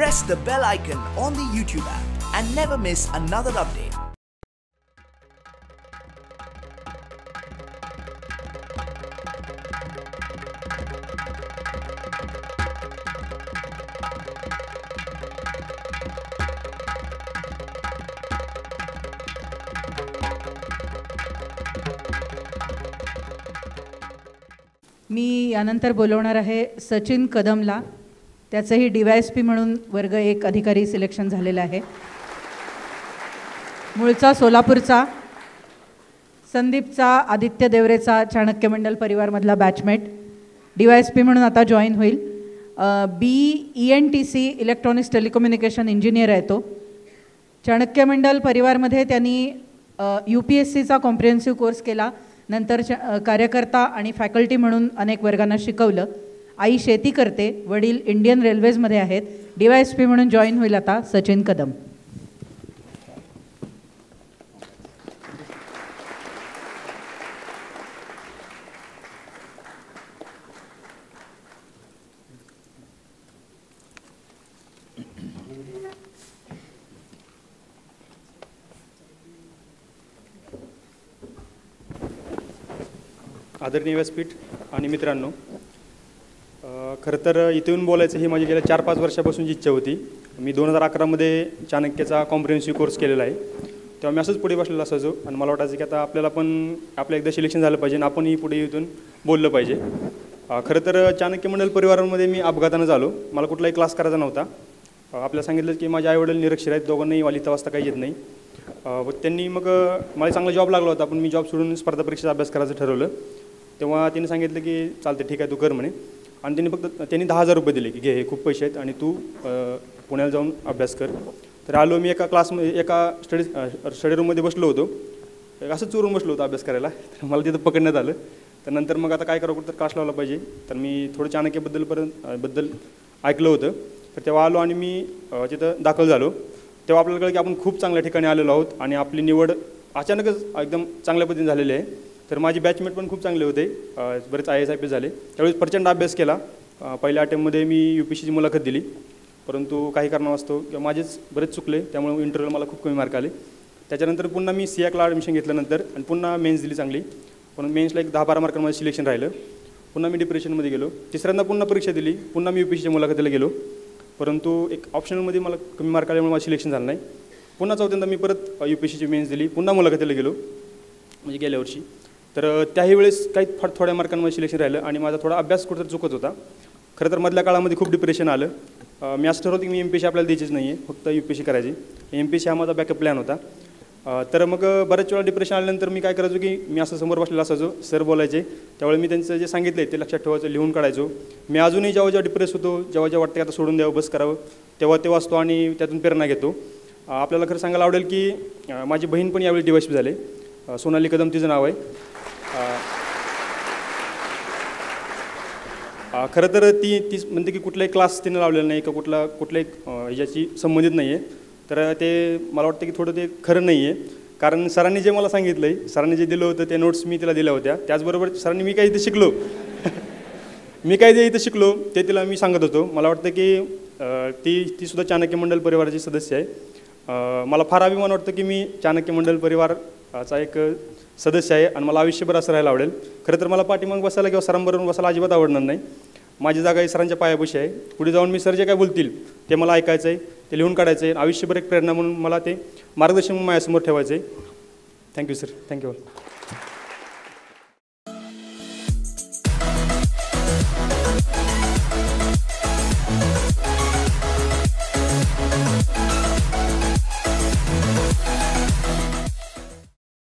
press the bell icon on the YouTube app and never miss another update. मी यानंतर बोलवणार आहे सचिन कदमला. त्याचंही DYSP म्हणून वर्ग 1 अधिकारी सिलेक्शन झालेलं आहे. मूळचा सोलापूरचा, संदीपचा आदित्य देवरेचा चाणक्य मंडल परिवारमधला बॅचमेट DYSP म्हणून आता जॉईन होईल. ENTC इलेक्ट्रॉनिक्स टेलिकम्युनिकेशन इंजिनियर आहे तो. चाणक्य मंडल परिवारमध्ये त्यांनी UPSCचा कॉम्प्रिहेन्सिव्ह कोर्स केला. नंतर कार्यकर्ता आणि फॅकल्टी म्हणून अनेक वर्गांना शिकवलं. आई शेती करते, वडील इंडियन रेल्वेजमध्ये आहेत. DYSP म्हणून जॉईन होईल आता सचिन कदम. आदरणीय व्यासपीठ आणि मित्रांनो, खरं तर इथून बोलायचं ही माझी गेल्या 4-5 वर्षापासूनची इच्छा होती. मी 2011मध्ये चाणक्यचा कॉम्प्रिहेन्सिव्ह कोर्स केलेला आहे. तेव्हा मी असंच पुढे बसलेला असायचो आणि मला वाटायचं की आता आपल्याला पण आपलं एकदा सिलेक्शन झालं पाहिजे आणि आपणही पुढे इथून बोललं पाहिजे. खरं तर चाणक्य मंडल परिवारामध्ये मी अपघातानं झालो. मला कुठलाही क्लास करायचा नव्हता. आपल्याला सांगितलं की माझे आईवडील निरक्षर आहेत, दोघांनाही लिहिता वाचता काही येत नाही. त्यांनी मग मला चांगला जॉब लागला होता, पण मी जॉब सोडून स्पर्धा परीक्षेचा अभ्यास करायचं ठरवलं. तेव्हा त्यांनी सांगितलं की चालते, ठीक आहे, तू कर म्हणे. आणि त्यांनी 10,000 रुपये दिले की घे, हे खूप पैसे आहेत आणि तू पुण्याला जाऊन अभ्यास कर. तर आलो मी एका क्लासमध्ये, एका स्टडी रूममध्ये बसलो होतो. असं चोरून बसलो होतो अभ्यास करायला. तर मला तिथं पकडण्यात आलं. तर नंतर मग आता काय करावं, कुठं तर क्लास लावला पाहिजे. तर मी थोडं चाणक्यबद्दल ऐकलं होतं. तर तेव्हा आलो आणि मी तिथं दाखल झालो. तेव्हा आपल्याला कळलं की आपण खूप चांगल्या ठिकाणी आलेलो आहोत आणि आपली निवड अचानकच एकदम चांगल्या पद्धतीने झालेली आहे. तर माझे बॅचमेट पण खूप चांगले होते, बरेच IAS IPS झाले. त्यावेळेस प्रचंड अभ्यास केला. पहिल्या अटेम्पमध्ये मी UPSCची मुलाखत दिली, परंतु काही कारणास्तव किंवा माझेच बरेच चुकले, त्यामुळे इंटरव्ह्यूला मला खूप कमी मार्क आले. त्याच्यानंतर पुन्हा मी SIACला ॲडमिशन घेतल्यानंतर आणि पुन्हा मेन्स दिली चांगली, पण मेन्सला एक 10-12 मार्कांमध्ये सिलेक्शन राहिलं. पुन्हा मी डिप्रेशनमध्ये गेलो. तिसऱ्यांदा पुन्हा परीक्षा दिली, पुन्हा मी UPSCच्या मुलाखतीला गेलो, परंतु एक ऑप्शनलमध्ये मला कमी मार्क आल्यामुळे माझं सिलेक्शन झालं नाही. पुन्हा चौथ्यांदा मी परत UPSCची मेन्स दिली, पुन्हा मुलाखतीला गेलो, म्हणजे गेल्या वर्षी. तर त्याही वेळेस काही थोड्या मार्कांमध्ये सिलेक्शन राहिलं आणि माझा थोडा अभ्यास कुठंतरी चुकत होता. खरं तर मधल्या काळामध्ये खूप डिप्रेशन आलं. मी असं ठरवलं की मी MPSC आपल्याला द्यायचीच नाही आहे, फक्त UPSC करायची. MPSC हा माझा बॅकअप प्लॅन होता. तर मग बऱ्याच वेळा डिप्रेशन आल्यानंतर मी काय करायचो की मी असं समोर बसलेला असायचो, सर बोलायचे, त्यावेळी मी त्यांचं जे सांगितलं आहे ते लक्षात ठेवायचं, लिहून काढायचो. मी अजूनही जेव्हा डिप्रेस होतो, जेव्हा वाटतं की आता सोडून द्यावं, बस करावं, तेव्हा वाचतो आणि त्यातून प्रेरणा घेतो. आपल्याला खरं सांगायला आवडेल की माझी बहीण पण यावेळी DYSP झाले. सोनाली कदम तिचं नाव आहे. खरं तर ती म्हणते की कुठलाही क्लास तिनं लावलेला नाही का कुठल्याही ह्याच्याशी संबंधित नाही आहे. तर ते मला वाटतं की थोडं ते खरं नाही आहे, कारण सरांनी जे मला सांगितलं आहे, सरांनी जे दिलं होतं ते नोट्स मी तिला दिल्या होत्या. त्याचबरोबर सरांनी मी काय इथं शिकलो जे इथं शिकलो ते तिला मी सांगत होतो. मला वाटतं की ती सुद्धा चाणक्य मंडल परिवाराची सदस्य आहे. मला फार अभिमान वाटतं की मी चाणक्य मंडल परिवाराचा एक सदस्य आहे आणि मला आयुष्यभर असं राहायला आवडेल. खरं तर मला पाठीमाग बसायला किंवा सरांबरोबर बसायला अजिबात आवडणार नाही. माझी जागा ही सरांच्या पायापाशी आहे. पुढे जाऊन मी सर जे काय बोलतील ते मला ऐकायचं आहे, ते लिहून काढायचं आहे. आयुष्यभर एक प्रेरणा म्हणून मला ते मार्गदर्शन माझ्यासमोर ठेवायचं आहे. Thank you sir, thank you all.